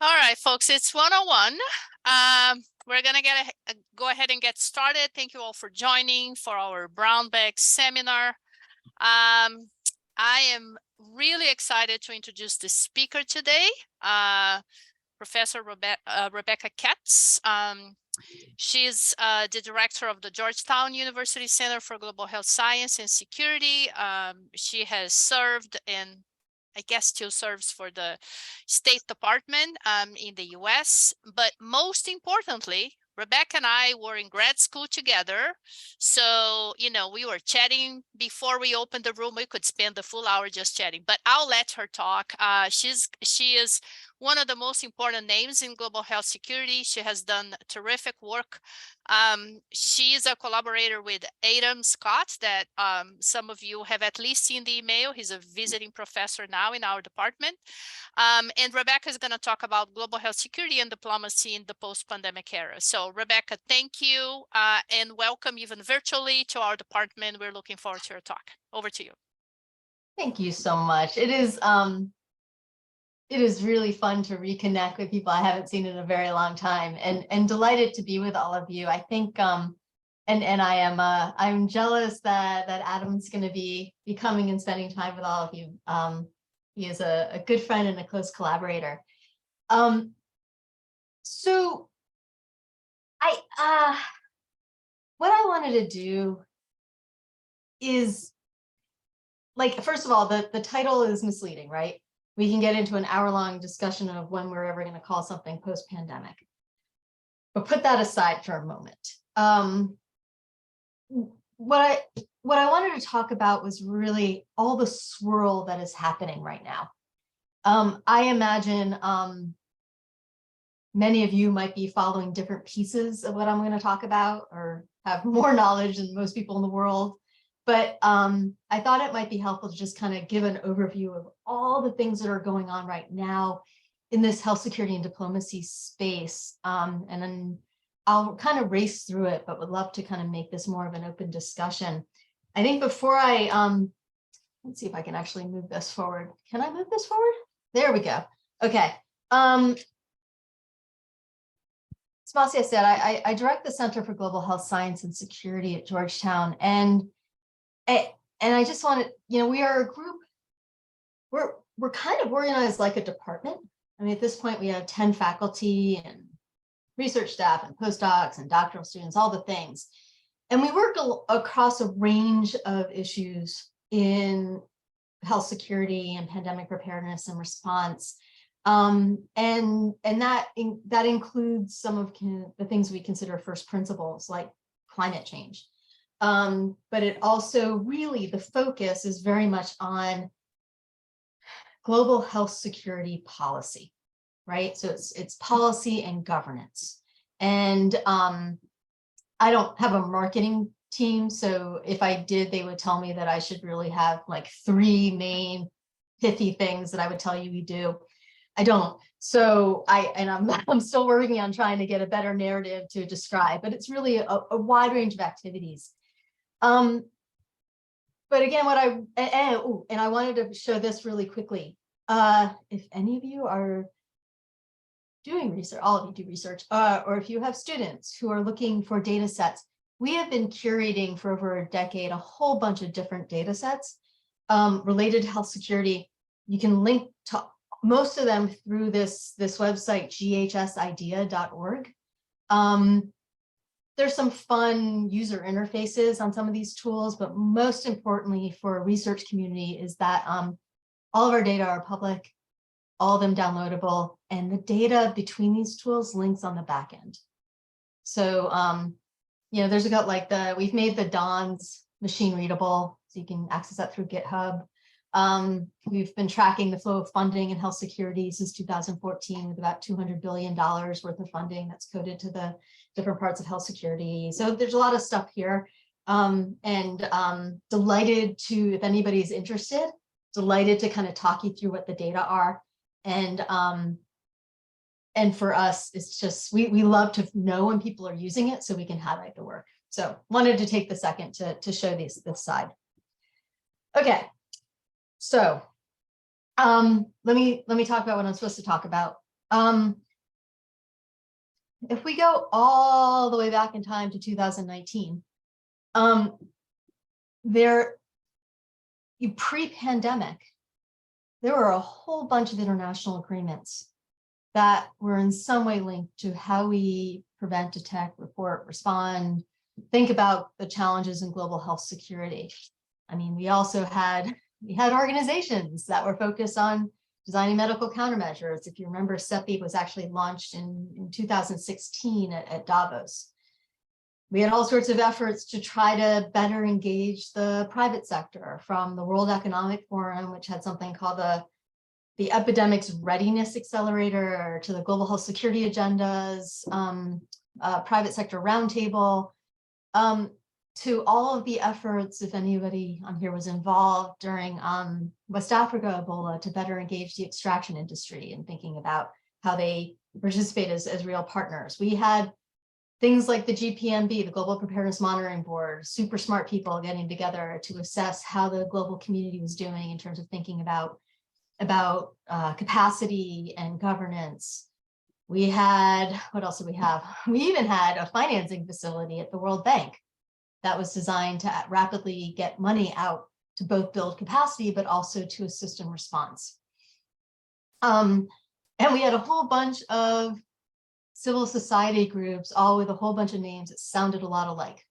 All right, folks, it's 101. We're going to go ahead and get started. Thank you all for joining for our brown bag seminar. I am really excited to introduce the speaker today, Professor Rebecca Katz. She's the director of the Georgetown University Center for Global Health Science and Security. She has served and I guess still serves for the State Department in the US. But most importantly, Rebecca and I were in grad school together. So, we were chatting before we opened the room. We could spend the full hour just chatting, but I'll let her talk. She is one of the most important names in global health security. She has done terrific work. She is a collaborator with Adam Scott that some of you have at least seen the email. He's a visiting professor now in our department. And Rebecca is going to talk about global health security and diplomacy in the post-pandemic era. So Rebecca, thank you and welcome even virtually to our department. We're looking forward to your talk. Over to you. Thank you so much. It is really fun to reconnect with people I haven't seen in a very long time, and delighted to be with all of you. I think I'm jealous that Adam's going to be coming and spending time with all of you. He is a good friend and a close collaborator. So what I wanted to do is, like, first of all, the title is misleading, right? We can get into an hour-long discussion of when we're ever going to call something post-pandemic. But put that aside for a moment. What I wanted to talk about was really all the swirl that is happening right now. I imagine many of you might be following different pieces of what I'm going to talk about, or have more knowledge than most people in the world. But I thought it might be helpful to just kind of give an overview of all the things that are going on right now in this health security and diplomacy space. And then I'll kind of race through it, but would love to kind of make this more of an open discussion. I think before let's see if I can actually move this forward. Can I move this forward? There we go. Okay. Smasya said, I direct the Center for Global Health Science and Security at Georgetown. And I just wanted, we are a group, we're kind of organized like a department. I mean, at this point, we have 10 faculty and research staff and postdocs and doctoral students, all the things. And we work across a range of issues in health security and pandemic preparedness and response. And that includes some of the things we consider first principles, like climate change. But it also really, the focus is very much on global health security policy, right? So it's policy and governance. And I don't have a marketing team, so if I did, they would tell me that I should really have like 3 main pithy things that I would tell you we do. I don't. So I'm still working on trying to get a better narrative to describe, but it's really a wide range of activities. But again, I wanted to show this really quickly. If any of you are doing research, all of you do research, or if you have students who are looking for data sets, we have been curating for over a decade a whole bunch of different data sets related to health security. You can link to most of them through this website, ghsidea.org. There's some fun user interfaces on some of these tools, but most importantly for a research community is that all of our data are public, all of them downloadable, and the data between these tools links on the back end. So, there's we've made the DONS machine readable, so you can access that through GitHub. We've been tracking the flow of funding in health security since 2014 with about $200 billion worth of funding that's coded to the different parts of health security. So there's a lot of stuff here, and delighted to, if anybody's interested, delighted to kind of talk you through what the data are. And for us, it's just, we love to know when people are using it so we can highlight the work. So wanted to take the second to show this side. Okay. So let me talk about what I'm supposed to talk about. If we go all the way back in time to 2019, pre-pandemic, there were a whole bunch of international agreements that were in some way linked to how we prevent, detect, report, respond, think about the challenges in global health security. I mean, we had organizations that were focused on designing medical countermeasures. If you remember, CEPI was actually launched in 2016 at Davos. We had all sorts of efforts to try to better engage the private sector, from the World Economic Forum, which had something called the Epidemics Readiness Accelerator, to the Global Health Security Agendas, private sector roundtable, to all of the efforts, if anybody on here was involved during West Africa Ebola, to better engage the extraction industry and thinking about how they participate as real partners. We had things like the GPMB, the Global Preparedness Monitoring Board, super smart people getting together to assess how the global community was doing in terms of thinking about capacity and governance. We had, what else did we have? We even had a financing facility at the World Bank that was designed to rapidly get money out to both build capacity, but also to assist in response. And we had a whole bunch of civil society groups, all with a whole bunch of names that sounded a lot alike,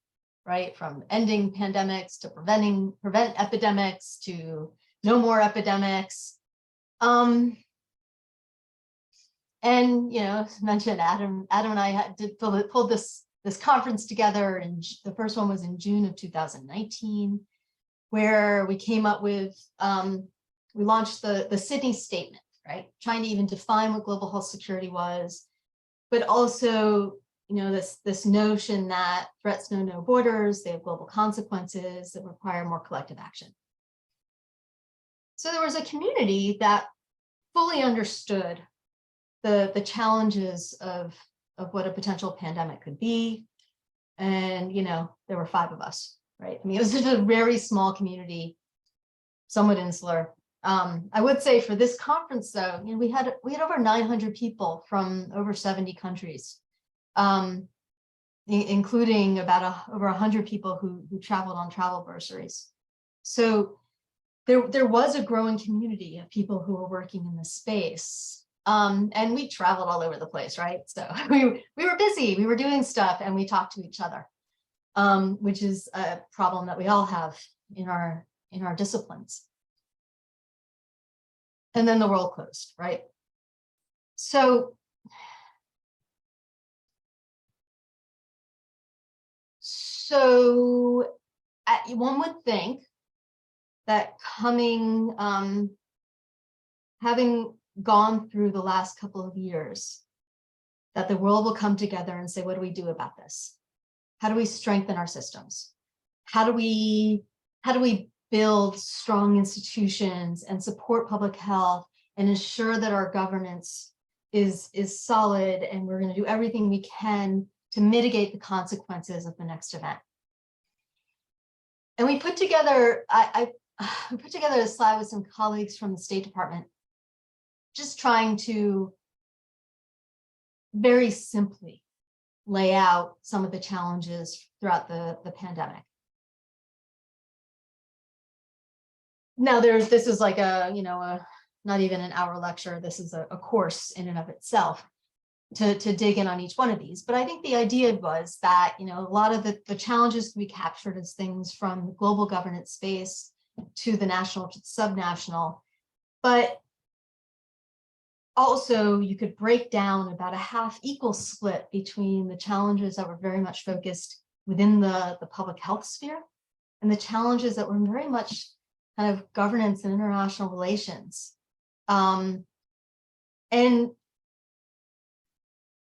right? From ending pandemics to prevent epidemics to no more epidemics. And, you know, as mentioned, Adam and I pulled this conference together, and the first one was in June of 2019, where we came up with, we launched the Sydney Statement, right? Trying to even define what global health security was, but also, you know, this notion that threats know no borders, they have global consequences that require more collective action. So there was a community that fully understood the challenges of what a potential pandemic could be. And, you know, there were 5 of us, right? I mean, it was just a very small community, somewhat insular. I would say for this conference, though, you know, we had over 900 people from over 70 countries, including about over 100 people who traveled on travel bursaries. So there was a growing community of people who were working in this space. And we traveled all over the place, right? So we were busy, we were doing stuff, and we talked to each other, which is a problem that we all have in our disciplines. And then the world closed, right? So one would think that having gone through the last couple of years, that the world will come together and say, what do we do about this? How do we strengthen our systems? How do we build strong institutions and support public health and ensure that our governance is solid, and we're going to do everything we can to mitigate the consequences of the next event? And we put together, we put together a slide with some colleagues from the State Department, just trying to very simply lay out some of the challenges throughout the pandemic. Now this is like not even an hour lecture. This is a course in and of itself to dig in on each one of these. But I think the idea was that, you know, a lot of the challenges can be captured as things from the global governance space to the national, to the subnational. But also you could break down about a half equal split between the challenges that were very much focused within the public health sphere and the challenges that were very much kind of governance and international relations. And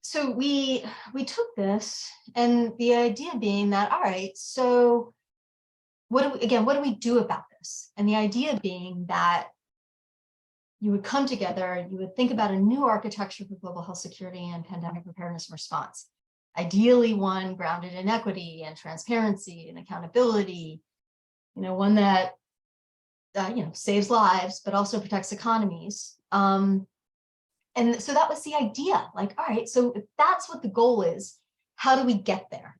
so we took this, and the idea being that, all right, so what do we do about this? And the idea being that you would come together, you would think about a new architecture for global health security and pandemic preparedness and response. Ideally one grounded in equity and transparency and accountability, you know, one that you know, saves lives, but also protects economies. And and so that was the idea. Like, all right, so if that's what the goal is, how do we get there?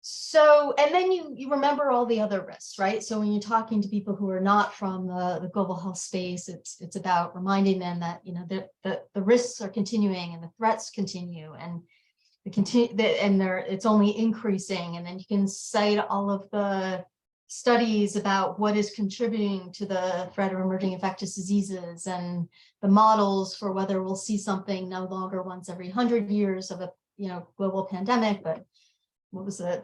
So, and then you remember all the other risks, right? So when you're talking to people who are not from the global health space, it's about reminding them that, you know, the risks are continuing and the threats continue, and it's only increasing. And then you can cite all of the studies about what is contributing to the threat of emerging infectious diseases, and the models for whether we'll see something no longer once every 100 years of a, you know, global pandemic, but what was the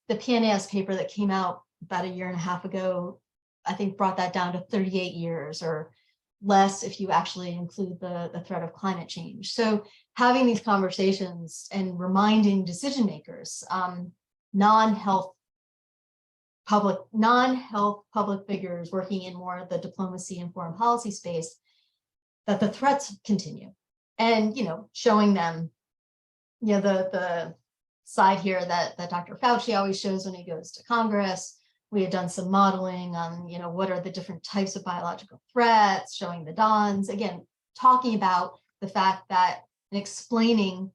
PNAS paper that came out about a year and a half ago, I think brought that down to 38 years or less if you actually include the threat of climate change. So having these conversations and reminding decision makers, non-health public figures working in more of the diplomacy and foreign policy space, that the threats continue, and, you know, showing them, you know, the side here that Dr. Fauci always shows when he goes to Congress. We had done some modeling on, you know, what are the different types of biological threats, showing the dons, again, talking about the fact that, and explaining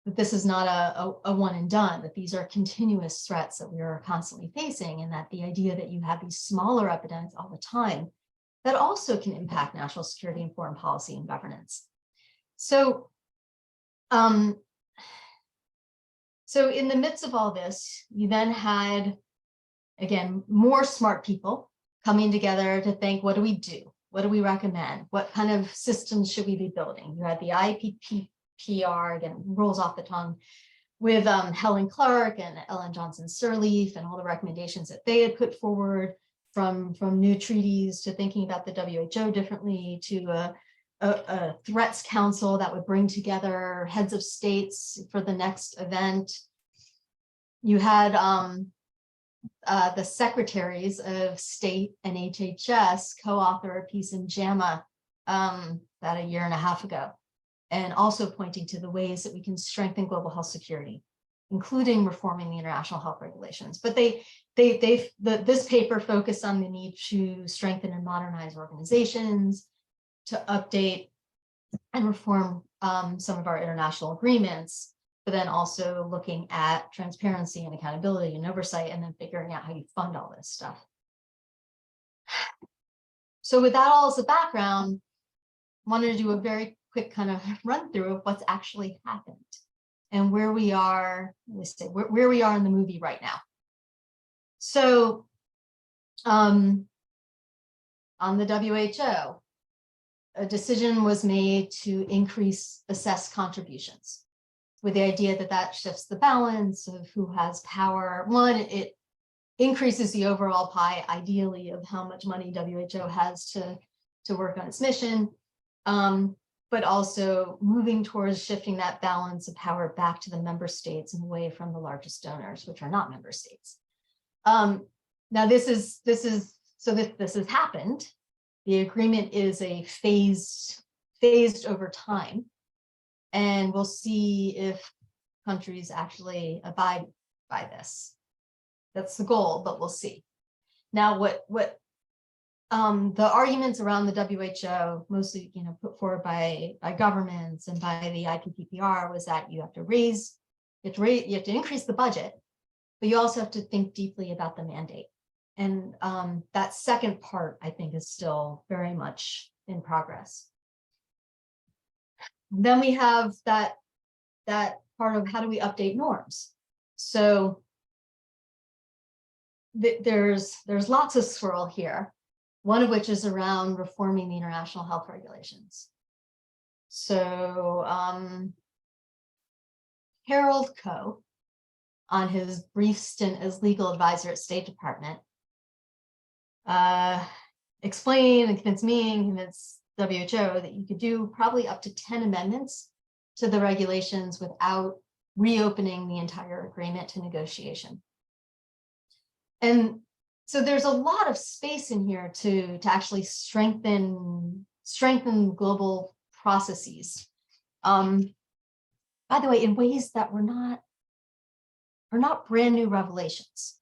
that this is not a one and done, that these are continuous threats that we are constantly facing, and that the idea that you have these smaller epidemics all the time that also can impact national security and foreign policy and governance. So, so in the midst of all this, you then had, again, more smart people coming together to think, what do we do? What do we recommend? What kind of systems should we be building? You had the IPPR, again, rolls off the tongue, with Helen Clark and Ellen Johnson Sirleaf, and all the recommendations that they had put forward, from new treaties to thinking about the WHO differently, to a threats council that would bring together heads of states for the next event. You had the secretaries of state and HHS co-author a piece in JAMA about a year and a half ago, and also pointing to the ways that we can strengthen global health security, including reforming the international health regulations. But this paper focused on the need to strengthen and modernize organizations, to update and reform some of our international agreements, but then also looking at transparency and accountability and oversight, and then figuring out how you fund all this stuff. So with that all as a background, I wanted to do a very quick kind of run through of what's actually happened and where we are, let's say, where we are in the movie right now. So on the WHO, a decision was made to increase assessed contributions, with the idea that that shifts the balance of who has power. One, it increases the overall pie, ideally, of how much money WHO has to work on its mission, but also moving towards shifting that balance of power back to the member states and away from the largest donors, which are not member states. Now this has happened. The agreement is a phased over time, and we'll see if countries actually abide by this. That's the goal, but we'll see. Now, what the arguments around the WHO, mostly, you know, put forward by governments and by the IPPR, was that you have to increase the budget, but you also have to think deeply about the mandate. And that second part, I think, is still very much in progress. Then we have that part of how do we update norms. So there's lots of swirl here, one of which is around reforming the international health regulations. So Harold Koh, on his brief stint as legal advisor at State Department, explained and convinced me and convinced WHO that you could do probably up to 10 amendments to the regulations without reopening the entire agreement to negotiation. And so there's a lot of space in here to actually strengthen global processes. By the way, in ways that were not brand new revelations.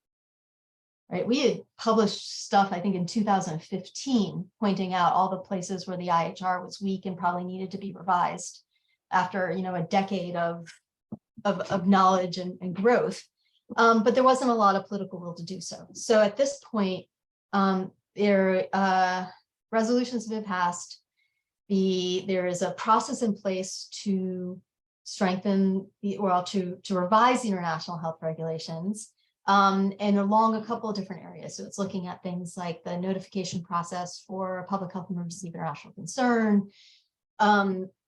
right? We had published stuff, I think, in 2015, pointing out all the places where the IHR was weak and probably needed to be revised after, a decade of knowledge and growth. But there wasn't a lot of political will to do so. So at this point, resolutions have been passed. There is a process in place to strengthen to revise the international health regulations, and along a couple of different areas. So it's looking at things like the notification process for public health emergency of international concern,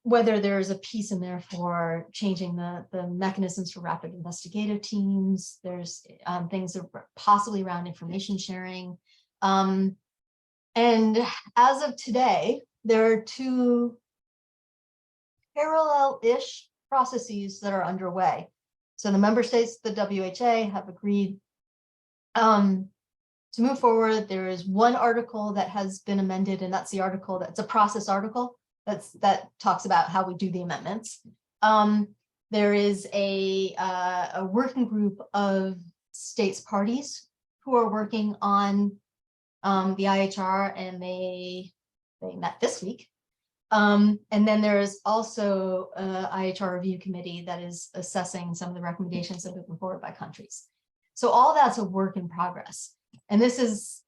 whether there's a piece in there for changing the mechanisms for rapid investigative teams. There's things that are possibly around information sharing. And as of today, there are two parallel-ish processes that are underway. So the member states, the WHA, have agreed to move forward. There is one article that has been amended, and that's the article that's a process article that talks about how we do the amendments. There is a working group of states parties who are working on the IHR, and they met this week. And then there is also a IHR review committee that is assessing some of the recommendations that have been forwarded by countries. So all that's a work in progress. And this is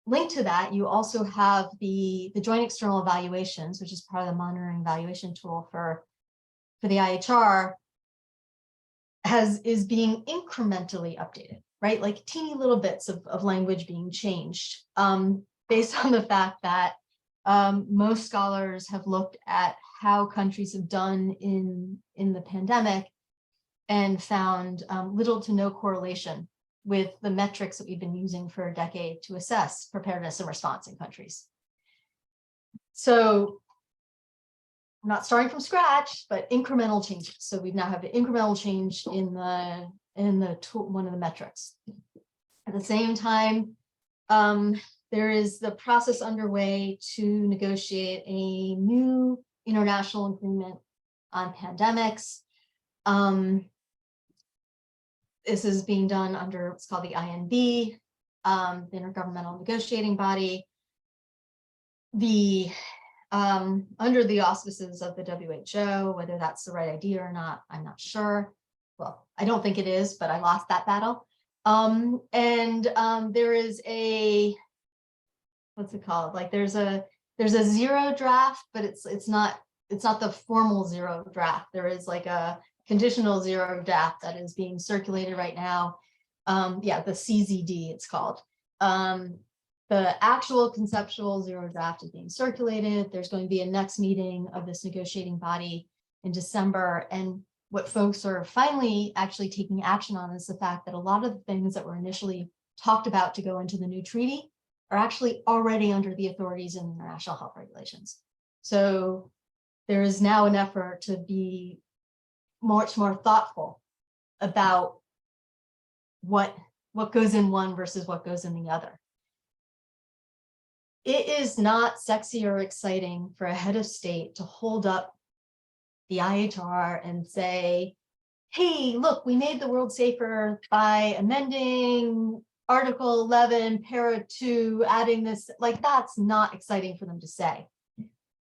linked to that. You also have the joint external evaluations, which is part of the monitoring evaluation tool for the IHR, is being incrementally updated, right? Like teeny little bits of language being changed, based on the fact that most scholars have looked at how countries have done in the pandemic and found little to no correlation with the metrics that we've been using for a decade to assess preparedness and response in countries. So I'm not starting from scratch, but incremental changes. So we now have an incremental change in the tool, one of the metrics. At the same time, there is the process underway to negotiate a new international agreement on pandemics. This is being done under what's called the INB, the Intergovernmental Negotiating Body, under the auspices of the WHO. Whether that's the right idea or not, I'm not sure. Well, I don't think it is, but I lost that battle. There is a, what's it called? Like there's a zero draft, but it's not the formal zero draft. There is like a conditional zero draft that is being circulated right now. Yeah, the CZD it's called. The actual conceptual zero draft is being circulated. There's going to be a next meeting of this negotiating body in December. And what folks are finally actually taking action on is the fact that a lot of the things that were initially talked about to go into the new treaty are actually already under the authorities in international health regulations. So there is now an effort to be much more thoughtful about what goes in one versus what goes in the other. It is not sexy or exciting for a head of state to hold up the IHR and say, hey, look, we made the world safer by amending Article 11, Para 2, adding this. Like, that's not exciting for them to say.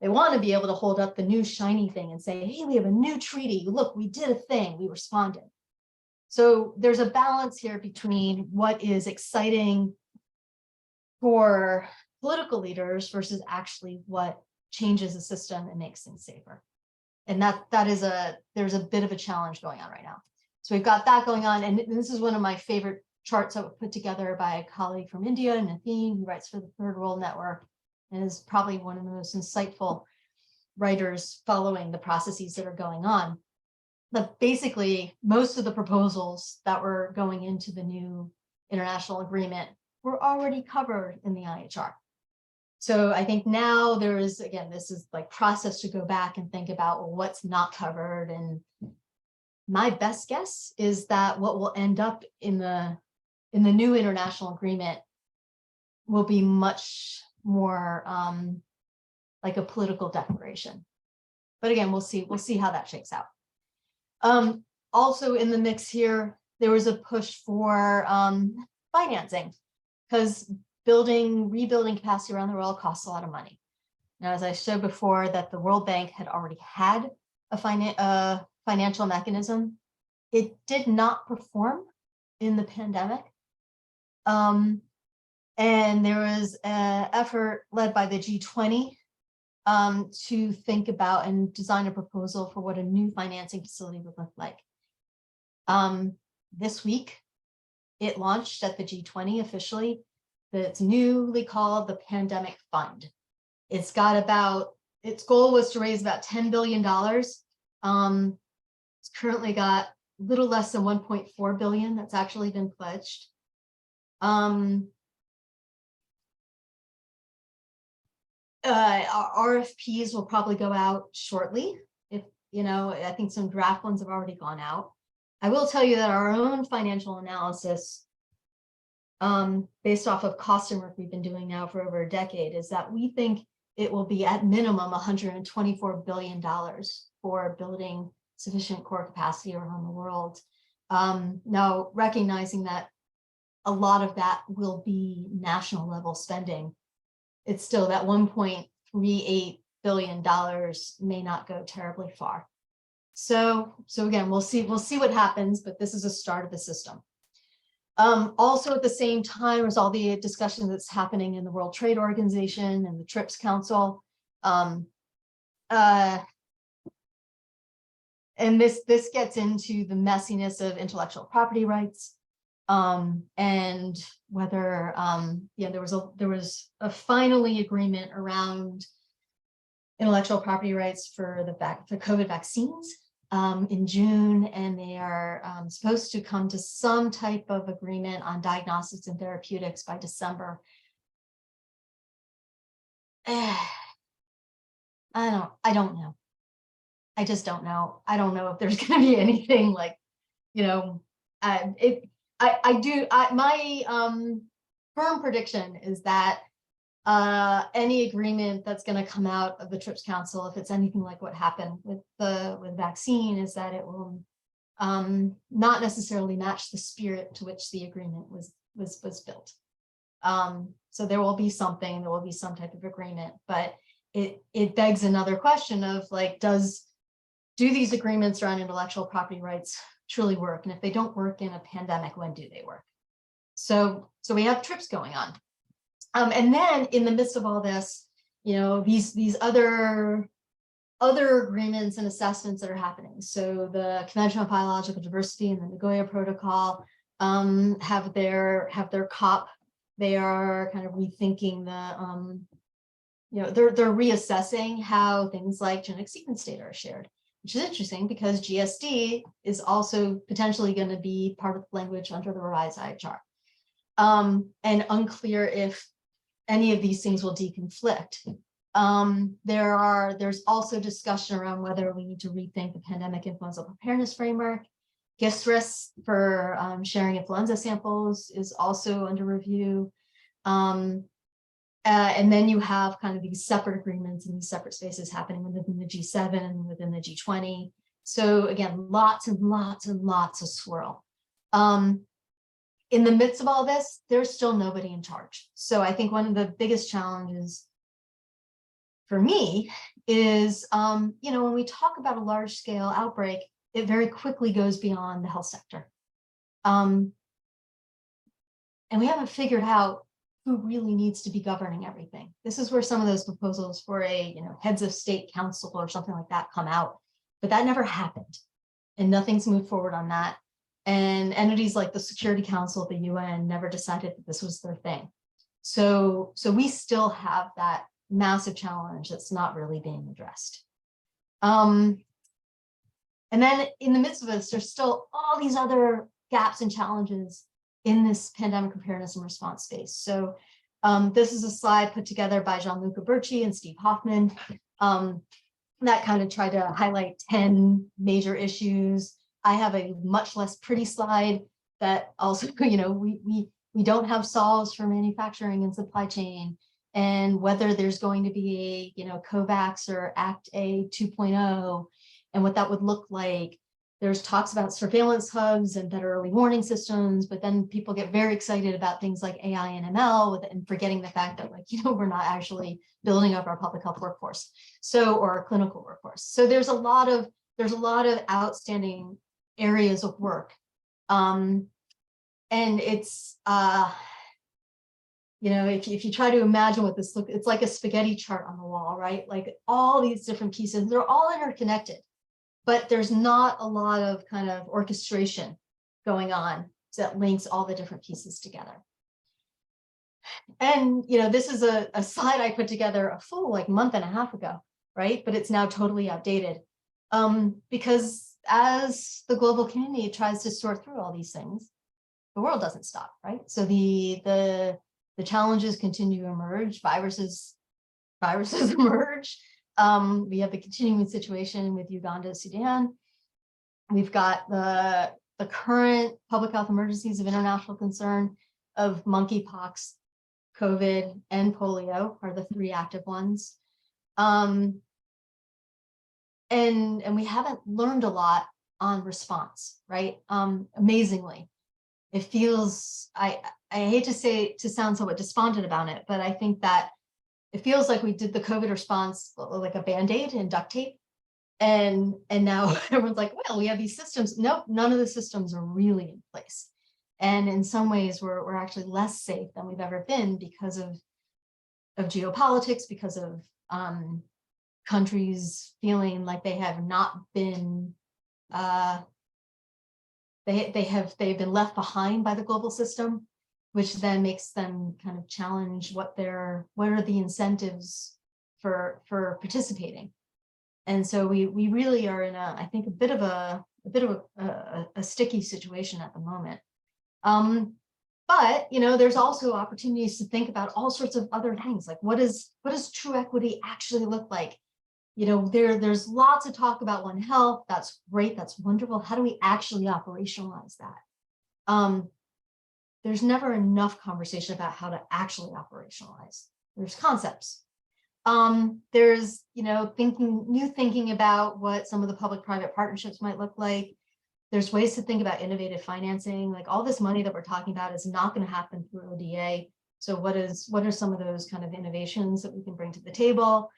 They want to be able to hold up the new shiny thing and say, hey, we have a new treaty. Look, we did a thing. We responded. So there's a balance here between what is exciting for political leaders versus actually what changes the system and makes things safer. And there's a bit of a challenge going on right now. So we've got that going on. And this is one of my favorite charts that were put together by a colleague from India, Natheen, who writes for the Third World Network, and is probably one of the most insightful writers following the processes that are going on. But basically, most of the proposals that were going into the new international agreement were already covered in the IHR. So I think now there is, again, this is like process to go back and think about, well, what's not covered. And my best guess is that what will end up in the new international agreement will be much more like a political declaration. But again, we'll see how that shakes out. Also in the mix here, there was a push for financing, because rebuilding capacity around the world costs a lot of money. Now, as I showed before, that the World Bank had already had a financial mechanism. It did not perform in the pandemic. And there was an effort led by the G20 to think about and design a proposal for what a new financing facility would look like. This week, it launched at the G20 officially. It's newly called the Pandemic Fund. Its goal was to raise about $10 billion. It's currently got a little less than 1.4 billion that's actually been pledged. RFPs will probably go out shortly. If I think some draft ones have already gone out. I will tell you that our own financial analysis, based off of cost and work we've been doing now for over a decade, is that we think it will be at minimum $124 billion for building sufficient core capacity around the world. Now, recognizing that a lot of that will be national level spending, it's still that $1.38 billion may not go terribly far. So again, we'll see what happens, but this is a start of the system. Also at the same time, there's all the discussion that's happening in the World Trade Organization and the TRIPS Council. And this gets into the messiness of intellectual property rights, and whether there was a finally agreement around intellectual property rights for the COVID vaccines in June, and they are supposed to come to some type of agreement on diagnostics and therapeutics by December. I don't know. I just don't know. I don't know if there's going to be anything like, my firm prediction is that any agreement that's going to come out of the TRIPS Council, if it's anything like what happened with vaccine, is that it will not necessarily match the spirit to which the agreement was built. So there will be some type of agreement, but it begs another question of like, do these agreements around intellectual property rights truly work? And if they don't work in a pandemic, when do they work? So we have TRIPS going on. And then in the midst of all this, these other agreements and assessments that are happening. So the Convention on Biological Diversity and the Nagoya Protocol have their COP. They are kind of rethinking they're reassessing how things like genetic sequence data are shared, which is interesting because GSD is also potentially going to be part of the language under the revised IHR. And unclear if any of these things will deconflict. There's also discussion around whether we need to rethink the pandemic influenza preparedness framework. GISRIS for sharing influenza samples is also under review. And then you have kind of these separate agreements and these separate spaces happening within the G7 and within the G20. So again, lots and lots and lots of swirl. In the midst of all this, there's still nobody in charge. So I think one of the biggest challenges for me is, when we talk about a large scale outbreak, it very quickly goes beyond the health sector. And we haven't figured out who really needs to be governing everything. This is where some of those proposals for a, heads of state council or something like that come out, but that never happened and nothing's moved forward on that. And entities like the Security Council at the UN never decided that this was their thing. So we still have that massive challenge that's not really being addressed. And then in the midst of this, there's still all these other gaps and challenges in this pandemic preparedness and response space. So this is a slide put together by Gianluca Berci and Steve Hoffman that kind of tried to highlight 10 major issues. I have a much less pretty slide that also, we don't have solves for manufacturing and supply chain, and whether there's going to be a, COVAX or Act A 2.0, and what that would look like. there's talks about surveillance hubs and better early warning systems, but then people get very excited about things like AI and ML and forgetting the fact that, like, we're not actually building up our public health workforce, or our clinical workforce. So there's a lot of outstanding areas of work. And it's, if you try to imagine what this looks, it's like a spaghetti chart on the wall, right? Like all these different pieces, they're all interconnected, but there's not a lot of kind of orchestration going on that links all the different pieces together. And, this is a slide I put together a full month and a half ago, right? But it's now totally outdated, because as the global community tries to sort through all these things, the world doesn't stop, right? So the challenges continue to emerge. Viruses emerge. We have the continuing situation with Uganda, Sudan. We've got the current public health emergencies of international concern of monkeypox, COVID, and polio are the three active ones. And we haven't learned a lot on response, right? Amazingly, it feels, I hate to sound somewhat despondent about it, but I think that it feels like we did the COVID response like a Band-Aid and duct tape. And now everyone's like, well, we have these systems. Nope, none of the systems are really in place. And in some ways, we're actually less safe than we've ever been because of geopolitics, because of countries feeling like they have not been they've been left behind by the global system, which then makes them kind of challenge what are the incentives for participating. And so we really are in I think a bit of a sticky situation at the moment. But there's also opportunities to think about all sorts of other things, like what does true equity actually look like? There's lots of talk about One Health. That's great. That's wonderful. How do we actually operationalize that? There's never enough conversation about how to actually operationalize. There's concepts. There's, thinking about what some of the public-private partnerships might look like. There's ways to think about innovative financing. Like all this money that we're talking about is not going to happen through ODA. So what are some of those kind of innovations that we can bring to the table?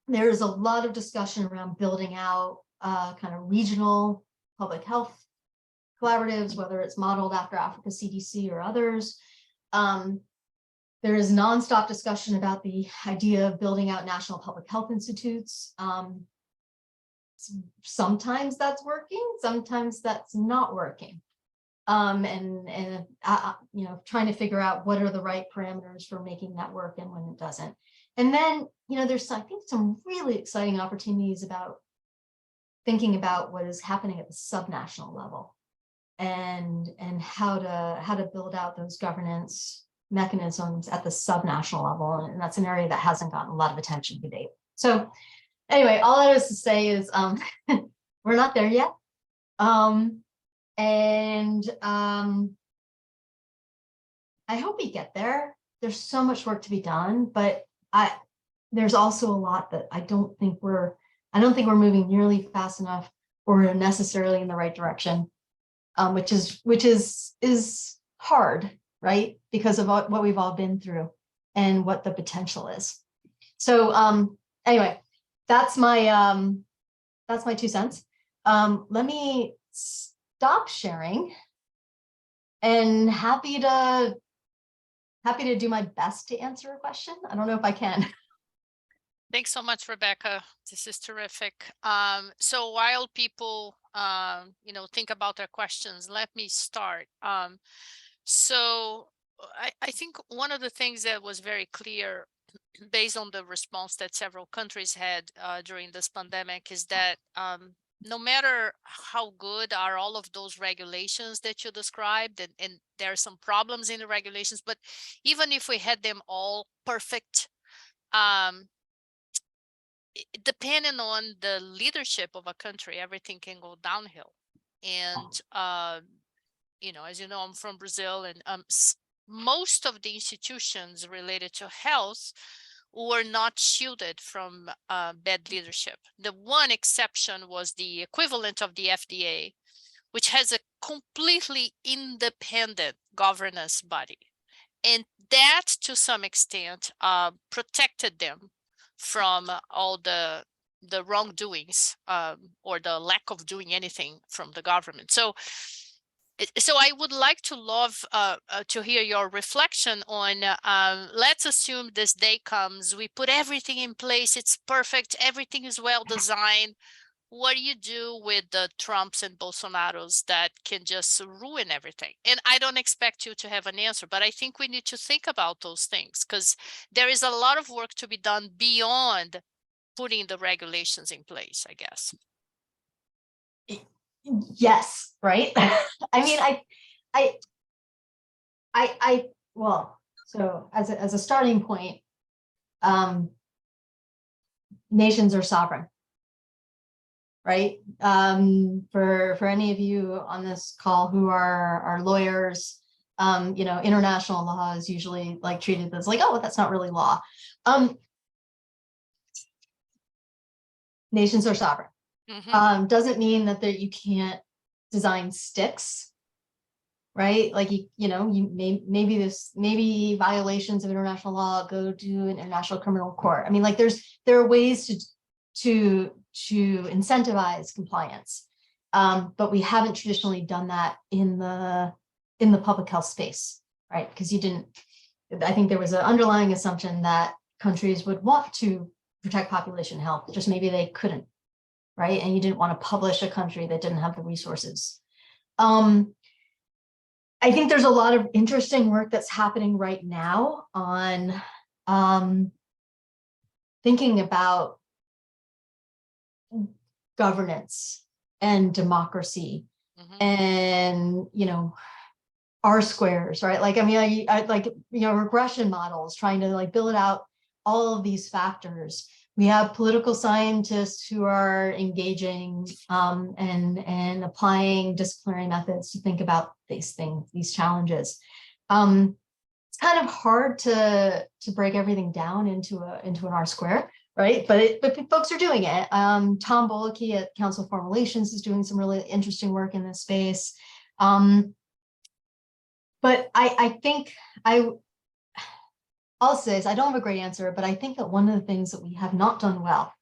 There's a lot of discussion around building out kind of regional public health collaboratives, whether it's modeled after Africa CDC or others. There is nonstop discussion about the idea of building out national public health institutes. Sometimes that's working, sometimes that's not working. And trying to figure out what are the right parameters for making that work and when it doesn't. And then, there's, I think, some really exciting opportunities about thinking about what is happening at the subnational level and how to build out those governance mechanisms at the subnational level. And that's an area that hasn't gotten a lot of attention to date. So anyway, all that is to say is we're not there yet. I hope we get there. There's so much work to be done, but there's also a lot that I don't think we're moving nearly fast enough or necessarily in the right direction, which is hard, right? Because of what we've all been through and what the potential is. So anyway, that's my 2 cents. Let me stop sharing, and happy to do my best to answer a question. I don't know if I can. Thanks so much, Rebecca. This is terrific. So while people, think about their questions, let me start. So I think one of the things that was very clear based on the response that several countries had during this pandemic is that no matter how good are all of those regulations that you described, and there are some problems in the regulations, but even if we had them all perfect, depending on the leadership of a country, everything can go downhill. And as you know, I'm from Brazil, and most of the institutions related to health were not shielded from bad leadership. The one exception was the equivalent of the FDA, which has a completely independent governance body. And that, to some extent, protected them from all the wrongdoings or the lack of doing anything from the government. So I would like to love to hear your reflection on, let's assume this day comes, we put everything in place, it's perfect, everything is well designed. What do you do with the Trumps and Bolsonaros that can just ruin everything? And I don't expect you to have an answer, but I think we need to think about those things because there is a lot of work to be done beyond putting the regulations in place, I guess. Yes, right. I mean, well, so as a starting point, nations are sovereign, right? For any of you on this call who are lawyers, you know, international law is usually like treated as like, oh, that's not really law. Nations are sovereign. Mm-hmm. Doesn't mean that you can't design sticks, right? Like you know, maybe violations of international law go to an international criminal court. I mean, like there are ways to incentivize compliance, but we haven't traditionally done that in the public health space, right? Because I think there was an underlying assumption that countries would want to protect population health, just maybe they couldn't, right? And you didn't want to publish a country that didn't have the resources. I think there's a lot of interesting work that's happening right now on thinking about governance and democracy, and, you know, R squares, right? Like, I mean, I like, you know, regression models, trying to like build out all of these factors. We have political scientists who are engaging and applying disciplinary methods to think about these things, these challenges. It's kind of hard to break everything down into an R square, right? But folks are doing it. Tom Bolke at Council of Foreign Relations is doing some really interesting work in this space. But I think I'll say is I don't have a great answer, but I think that one of the things that we have not done well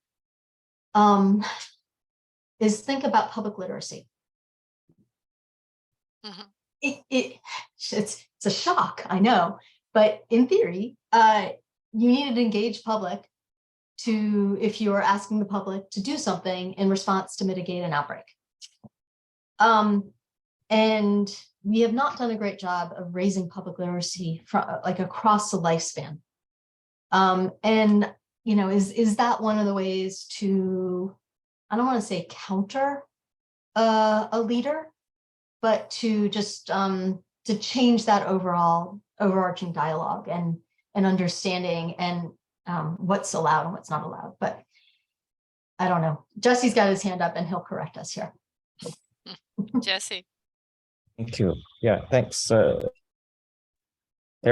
is think about public literacy. It's a shock, I know, but in theory, you needed to engage public if you are asking the public to do something in response to mitigate an outbreak. And we have not done a great job of raising public literacy like across the lifespan. And, you know, is that one of the ways to, I don't want to say counter a leader, but to just to change that overarching dialogue and understanding and what's allowed and what's not allowed. But I don't know. Jesse's got his hand up and he'll correct us here. Jesse. Thank you. Yeah, thanks. There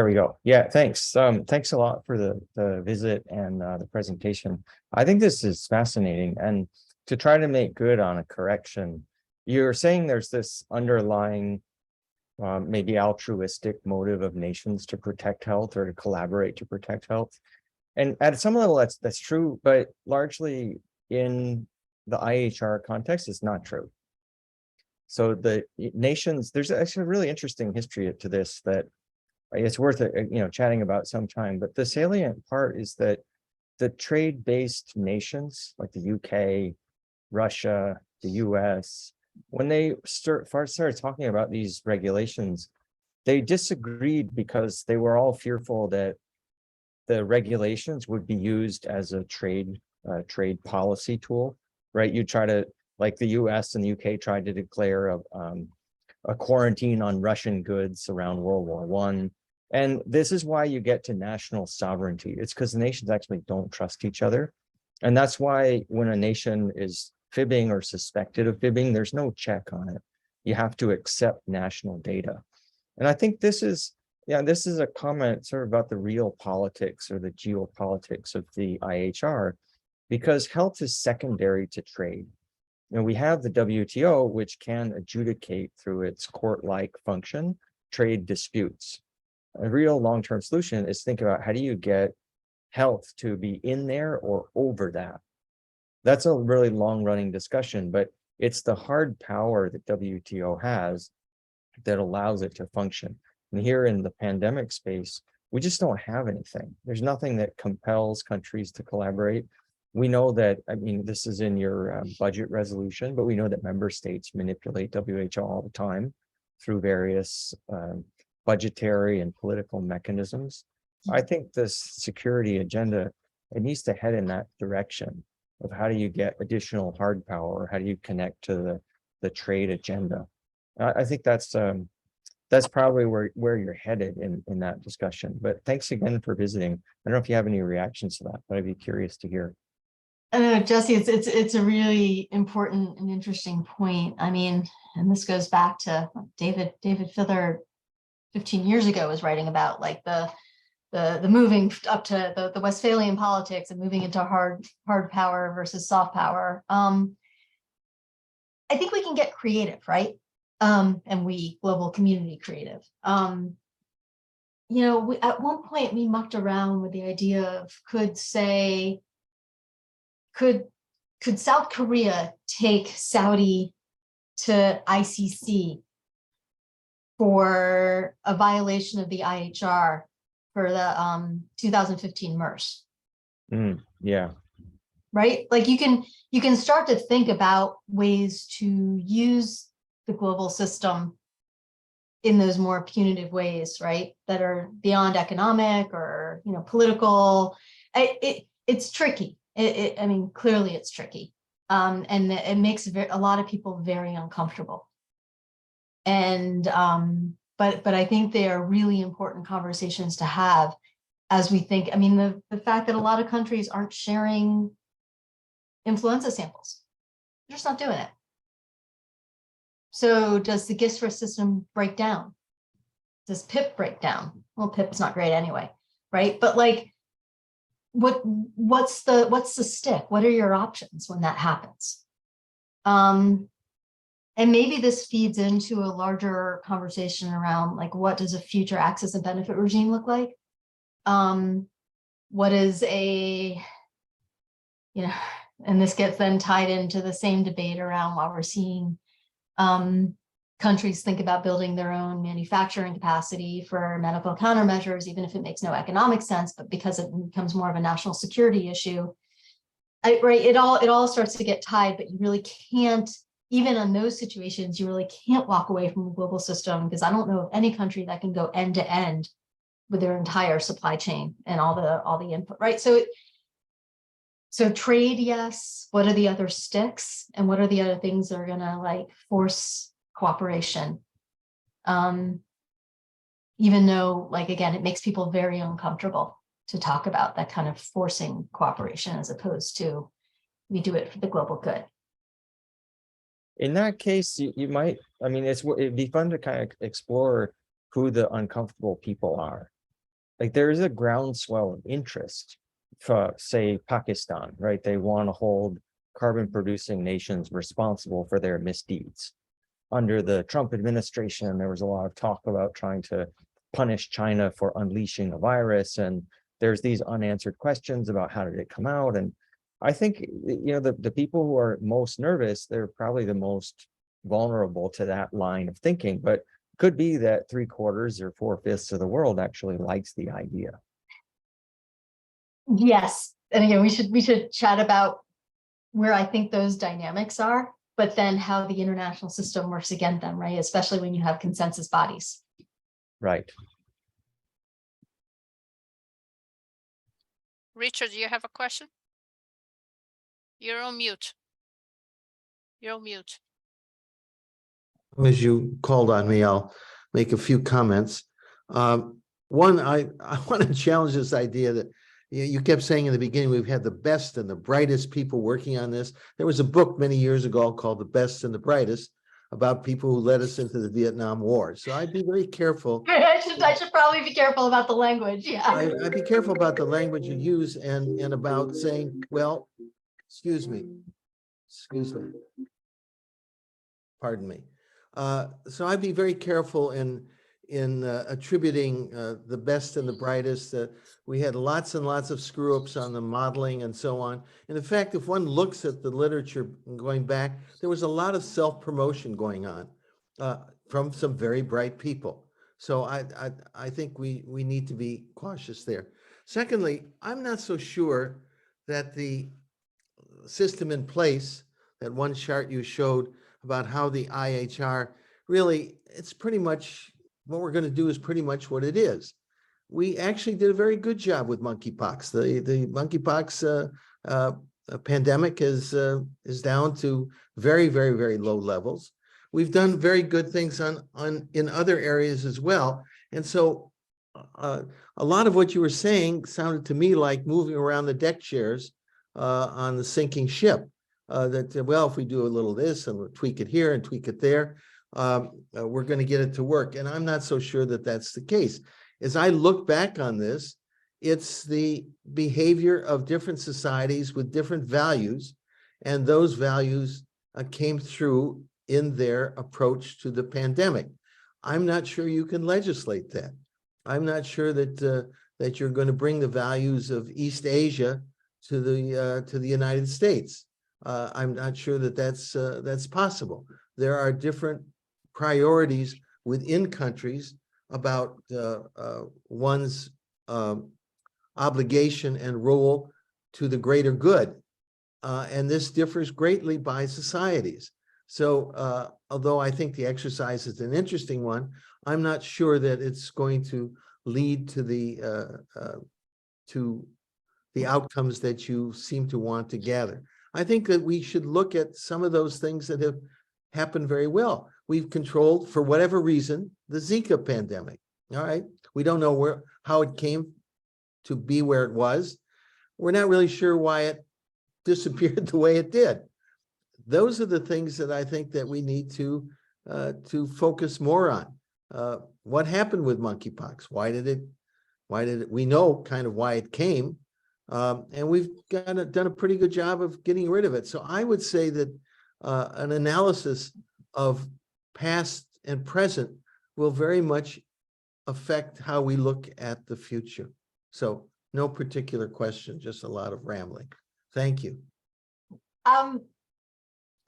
we go. Yeah, thanks. Thanks a lot for the visit and the presentation. I think this is fascinating. And to try to make good on a correction, you're saying there's this underlying maybe altruistic motive of nations to protect health or to collaborate to protect health. And at some level, that's true, but largely in the IHR context, it's not true. So the nations, there's actually a really interesting history to this that it's worth chatting about sometime. But the salient part is that the trade-based nations like the UK, Russia, the US, when they started talking about these regulations, they disagreed because they were all fearful that the regulations would be used as a trade policy tool, right? You try to, like the US and the UK tried to declare a quarantine on Russian goods around World War I. And this is why you get to national sovereignty. It's because the nations actually don't trust each other. And that's why when a nation is fibbing or suspected of fibbing, there's no check on it. You have to accept national data. And I think this is Yeah, this is a comment sort of about the real politics or the geopolitics of the IHR, because health is secondary to trade. We have the WTO, which can adjudicate through its court-like function trade disputes. A real long-term solution is think about how do you get health to be in there or over that. That's a really long-running discussion, but it's the hard power that WTO has that allows it to function. And here in the pandemic space, we just don't have anything. There's nothing that compels countries to collaborate. We know that, I mean, this is in your budget resolution, but we know that member states manipulate WHO all the time through various budgetary and political mechanisms. I think this security agenda, it needs to head in that direction of how do you get additional hard power? How do you connect to the trade agenda? I think that's probably where you're headed in that discussion. But thanks again for visiting. I don't know if you have any reactions to that, but I'd be curious to hear. I know, Jesse, it's a really important and interesting point. I mean, and this goes back to David Fither 15 years ago was writing about like the moving up to the Westphalian politics and moving into hard power versus soft power. I think we can get creative, right? And we global community creative. You know, at one point we mucked around with the idea of could South Korea take Saudi to ICC for a violation of the IHR for the 2015 MERS? Yeah. Right? Like you can start to think about ways to use the global system in those more punitive ways, right? That are beyond economic or, you know, political. It's tricky. I mean, clearly it's tricky. And it makes a lot of people very uncomfortable. And, but I think they are really important conversations to have as we think. I mean, the fact that a lot of countries aren't sharing influenza samples, they're just not doing it. So does the GISRA system break down? Does PIP break down? Well, PIP's not great anyway, right? But like, what's the stick? What are your options when that happens? And maybe this feeds into a larger conversation around like, what does a future access and benefit regime look like? What is a, you know, and this gets then tied into the same debate around while we're seeing countries think about building their own manufacturing capacity for medical countermeasures, even if it makes no economic sense, but because it becomes more of a national security issue. Right, it all starts to get tied, but you really can't, even in those situations, you really can't walk away from the global system, because I don't know of any country that can go end to end with their entire supply chain and all the input, right? So trade, yes. What are the other sticks, and what are the other things that are gonna like force cooperation? Even though, like, again, it makes people very uncomfortable to talk about that kind of forcing cooperation, as opposed to we do it for the global good. In that case, you might, I mean, it'd be fun to kind of explore who the uncomfortable people are. Like there is a groundswell of interest for, say, Pakistan, right? They want to hold carbon producing nations responsible for their misdeeds. Under the Trump administration, there was a lot of talk about trying to punish China for unleashing a virus. And there's these unanswered questions about how did it come out? And I think, you know, the people who are most nervous, they're probably the most vulnerable to that line of thinking, but could be that 3/4 or 4/5 of the world actually likes the idea. Yes. And again, we should chat about where I think those dynamics are, but then how the international system works against them, right? Especially when you have consensus bodies. Right. Richard, do you have a question? You're on mute. You're on mute. As you called on me, I'll make a few comments. One, I want to challenge this idea that you kept saying in the beginning, we've had the best and the brightest people working on this. There was a book many years ago called The Best and the Brightest. about people who led us into the Vietnam War. So I'd be very careful. I should probably be careful about the language. Yeah. I'd be careful about the language you use and about saying, well, excuse me. Pardon me. So I'd be very careful in attributing the best and the brightest. We had lots and lots of screw ups on the modeling and so on. And in fact, if one looks at the literature going back, there was a lot of self-promotion going on from some very bright people. So I think we need to be cautious there. Secondly, I'm not so sure that the system in place, that one chart you showed about how the IHR really, it's pretty much what we're going to do is pretty much what it is. We actually did a very good job with monkeypox. The monkeypox pandemic is down to very, very, very low levels. We've done very good things in other areas as well. And so a lot of what you were saying sounded to me like moving around the deck chairs on the sinking ship. That, well, if we do a little this and tweak it here and tweak it there, we're going to get it to work. And I'm not so sure that that's the case. As I look back on this, it's the behavior of different societies with different values, and those values came through in their approach to the pandemic. I'm not sure you can legislate that. I'm not sure that that you're going to bring the values of East Asia to the United States. I'm not sure that that's possible. There are different priorities within countries about one's obligation and role to the greater good. And this differs greatly by societies. So although I think the exercise is an interesting one, I'm not sure that it's going to lead to the outcomes that you seem to want to gather. I think that we should look at some of those things that have happened very well. We've controlled, for whatever reason, the Zika pandemic. All right. We don't know how it came to be where it was. We're not really sure why it disappeared the way it did. Those are the things that I think that we need to focus more on. What happened with monkeypox? Why did it? We know kind of why it came. And we've done a pretty good job of getting rid of it. So I would say that an analysis of past and present will very much affect how we look at the future. So no particular question, just a lot of rambling. Thank you. I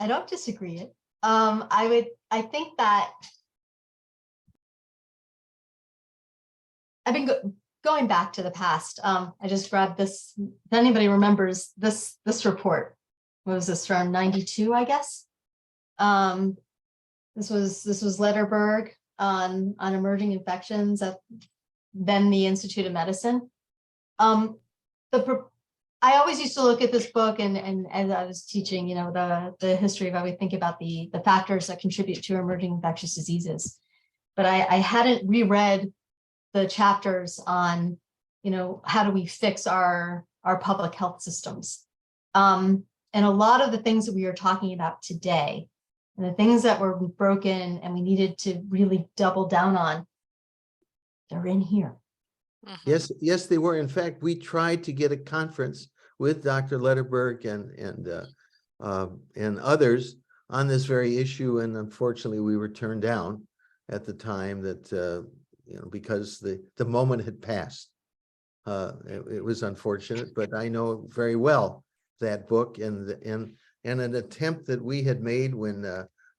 don't disagree. I think that I've been going back to the past. I just grabbed this. If anybody remembers this report, what was this, from 92, I guess? This was Letterberg on emerging infections at then the Institute of Medicine. I always used to look at this book and as I was teaching, you know, the history of how we think about the factors that contribute to emerging infectious diseases. But I hadn't reread the chapters on, you know, how do we fix our public health systems. And a lot of the things that we are talking about today and the things that were broken and we needed to really double down on, they're in here. Mm-hmm. Yes, they were. In fact, we tried to get a conference with Dr. Letterberg and others on this very issue, and unfortunately, we were turned down at the time. That you know, because the moment had passed. It was unfortunate, but I know very well that book and an attempt that we had made when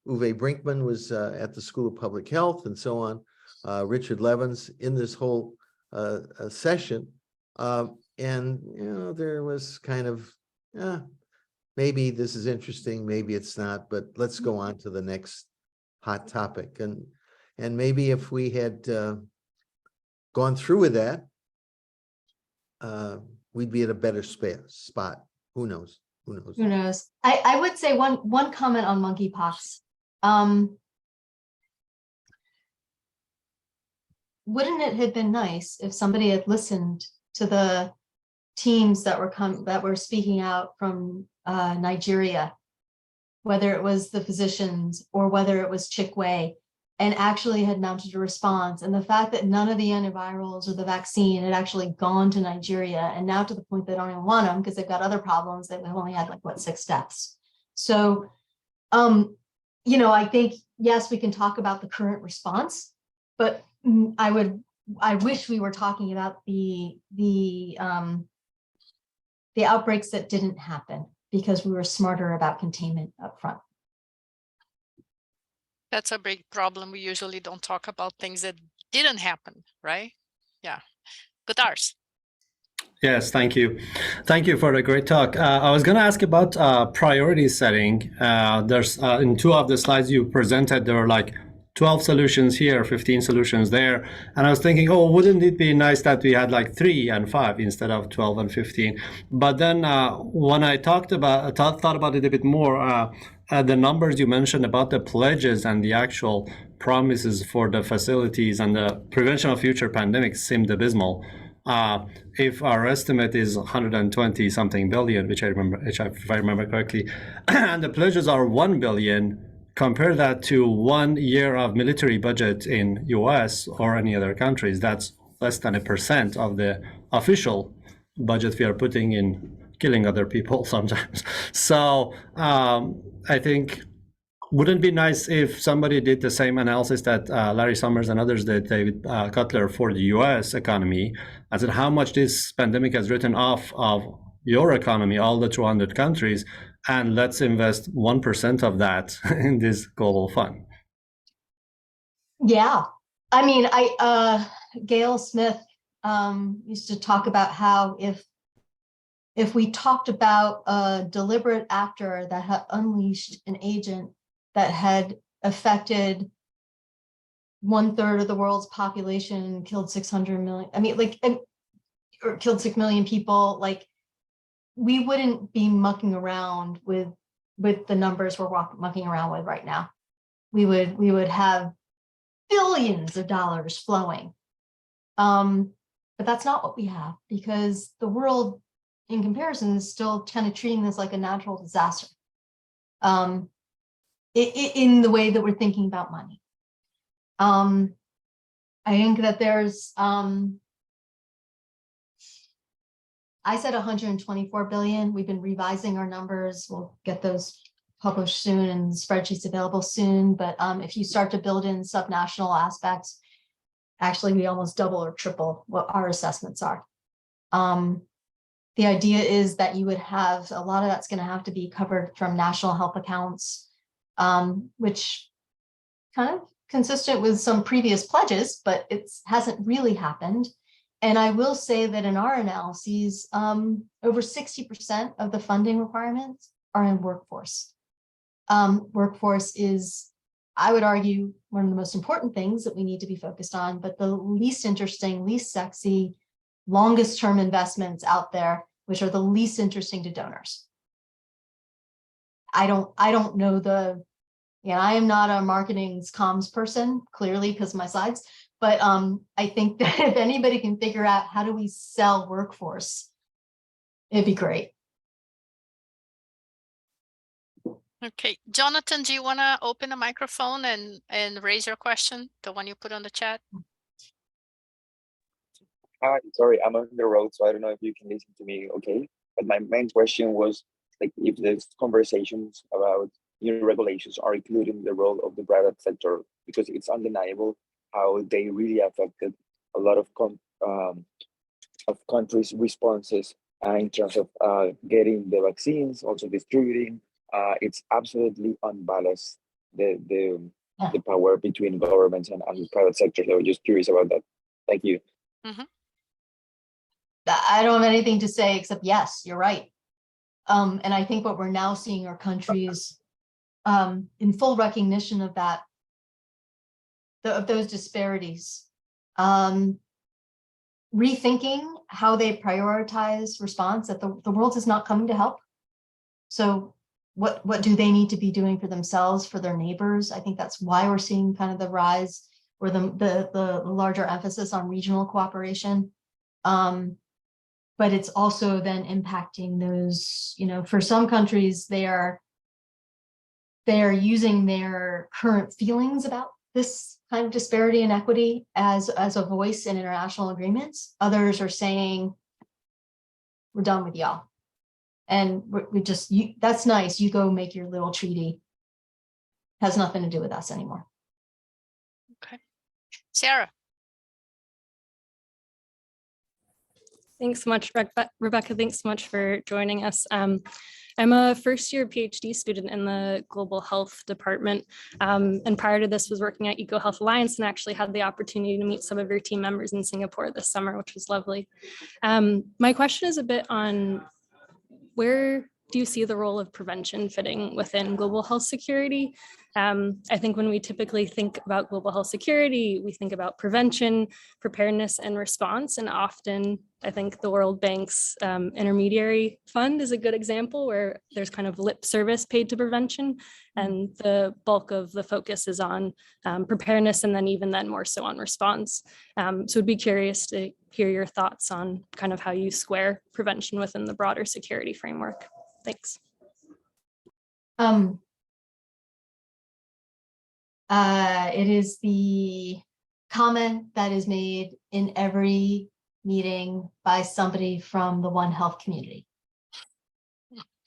Uwe Brinkmann was at the School of Public Health and so on. Richard Levins in this whole session, and you know, there was kind of maybe this is interesting, maybe it's not, but let's go on to the next hot topic. And maybe if we had gone through with that, we'd be at a better spot. Who knows? Who knows? Who knows? I would say one comment on monkeypox. Wouldn't it have been nice if somebody had listened to the teams that were speaking out from Nigeria whether it was the physicians or whether it was Chikwe, and actually had mounted a response. And the fact that none of the antivirals or the vaccine had actually gone to Nigeria, and now to the point they don't even want them because they've got other problems, that we've only had like, what, 6 deaths. So, you know, I think, yes, we can talk about the current response, but I wish we were talking about the outbreaks that didn't happen, because we were smarter about containment up front. That's a big problem. We usually don't talk about things that didn't happen, right? Yeah. Gutars. Yes, thank you. Thank you for the great talk. I was going to ask about priority setting. There's in 2 of the slides you presented, there were like 12 solutions here, 15 solutions there. And I was thinking, oh, wouldn't it be nice that we had like 3 and 5 instead of 12 and 15? But then when I thought about it a bit more, the numbers you mentioned about the pledges and the actual promises for the facilities and the prevention of future pandemics seemed abysmal. If our estimate is 120 something billion, which if I remember correctly, and the pledges are 1 billion, compare that to 1 year of military budget in US or any other countries, that's less than 1% of the official budget we are putting in killing other people sometimes. So I think, wouldn't it be nice if somebody did the same analysis that Larry Summers and others did, David Cutler, for the US economy, as in how much this pandemic has written off of your economy, all the 200 countries, and let's invest 1% of that in this global fund. Yeah, I mean, Gail Smith used to talk about how if we talked about a deliberate actor that had unleashed an agent that had affected 1/3 of the world's population, killed 600 million, I mean, like, or killed 6 million people, like, we wouldn't be mucking around with the numbers we're mucking around with right now. We would have billions of dollars flowing. But that's not what we have, because the world, in comparison, is still kind of treating this like a natural disaster. In the way that we're thinking about money. I think that there's, I said 124 billion. We've been revising our numbers. We'll get those published soon and spreadsheets available soon. But if you start to build in subnational aspects, actually we almost double or triple what our assessments are. The idea is that you would have, a lot of that's going to have to be covered from national health accounts, which kind of consistent with some previous pledges, but it hasn't really happened. And I will say that in our analyses, over 60% of the funding requirements are in workforce. Workforce is, I would argue, one of the most important things that we need to be focused on, but the least interesting, least sexy, longest term investments out there, which are the least interesting to donors. I don't know I am not a marketing comms person, clearly, because of my slides, but I think that if anybody can figure out how do we sell workforce, it'd be great. Okay, Jonathan, do you want to open a microphone and raise your question, the one you put on the chat? Hi, sorry, I'm on the road, so I don't know if you can listen to me okay. But my main question was, like, if there's conversations about new regulations are including the role of the private sector, because it's undeniable how they really affected a lot of countries' responses in terms of getting the vaccines, also distributing. It's absolutely unbalanced, the power between governments and the private sector. So I was just curious about that. Thank you. Mm-hmm. I don't have anything to say except yes, you're right. And I think what we're now seeing are countries in full recognition of that, of those disparities, rethinking how they prioritize response, that the world is not coming to help. So what do they need to be doing for themselves, for their neighbors? I think that's why we're seeing kind of the rise or the larger emphasis on regional cooperation. But it's also then impacting those, for some countries, they are they're using their current feelings about this kind of disparity and equity as a voice in international agreements. Others are saying, we're done with y'all. And we just, that's nice. You go make your little treaty. Has nothing to do with us anymore. Okay. Sarah. Thanks so much, Rebecca. Thanks so much for joining us. I'm a first-year PhD student in the Global Health Department, and prior to this was working at EcoHealth Alliance and actually had the opportunity to meet some of your team members in Singapore this summer, which was lovely. My question is a bit on where do you see the role of prevention fitting within global health security? I think when we typically think about global health security, we think about prevention, preparedness, and response. And often, I think the World Bank's intermediary fund is a good example where there's kind of lip service paid to prevention, and the bulk of the focus is on preparedness, and then even then more so on response. So I'd be curious to hear your thoughts on kind of how you square prevention within the broader security framework. Thanks. It is the comment that is made in every meeting by somebody from the One Health community.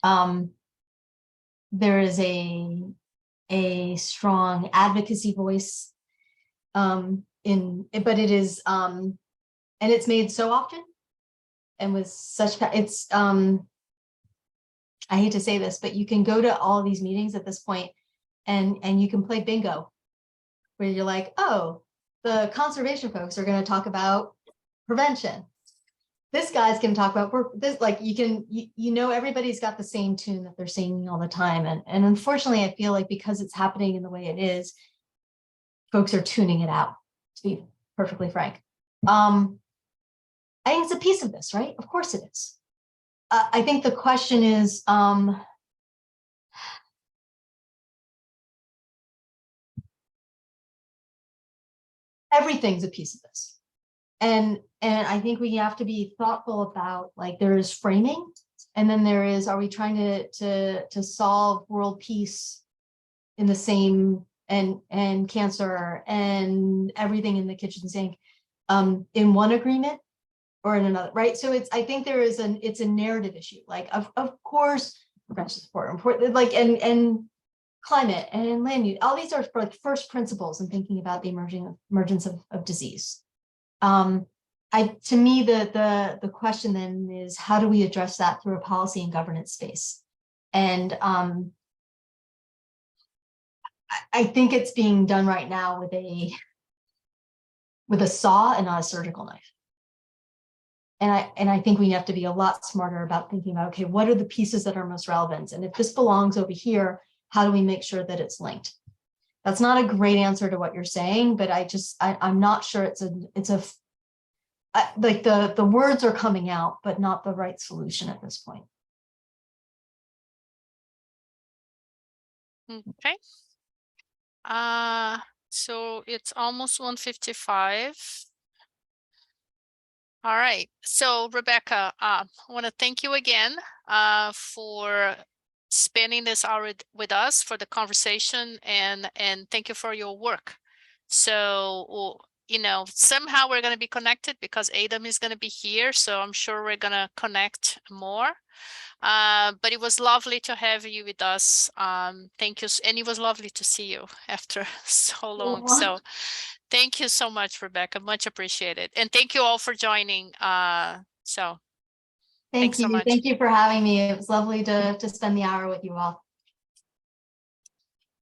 There is a strong advocacy voice but it is and it's made so often and with such it's I hate to say this, but you can go to all these meetings at this point and you can play bingo where you're like, oh, the conservation folks are going to talk about prevention. This guy's going to talk about this, like you know, everybody's got the same tune that they're singing all the time. And unfortunately, I feel like because it's happening in the way it is, folks are tuning it out, to be perfectly frank. I think it's a piece of this, right? Of course it is. I think the question is, everything's a piece of this. And I think we have to be thoughtful about, like, there is framing, and then there is, are we trying to solve world peace in the same, and cancer and everything in the kitchen sink in one agreement or in another, right? So it's, I think there is it's a narrative issue. Like, of course, prevention support, important, like, and climate and land use, all these are like first principles in thinking about the emergence of disease. To me, the question then is, how do we address that through a policy and governance space? And I think it's being done right now with a saw and not a surgical knife. And I think we have to be a lot smarter about thinking about, okay, what are the pieces that are most relevant? And if this belongs over here, how do we make sure that it's linked? That's not a great answer to what you're saying, but I'm not sure like the words are coming out, but not the right solution at this point. Okay. So it's almost 1:55. All right. So Rebecca, I want to thank you again for spending this hour with us, for the conversation, and thank you for your work. So, you know, somehow we're going to be connected because Adam is going to be here. So I'm sure we're going to connect more. But it was lovely to have you with us. Thank you. And it was lovely to see you after so long. So thank you so much, Rebecca. Much appreciated. And thank you all for joining. Thanks so much. Thank you for having me. It was lovely to spend the hour with you all.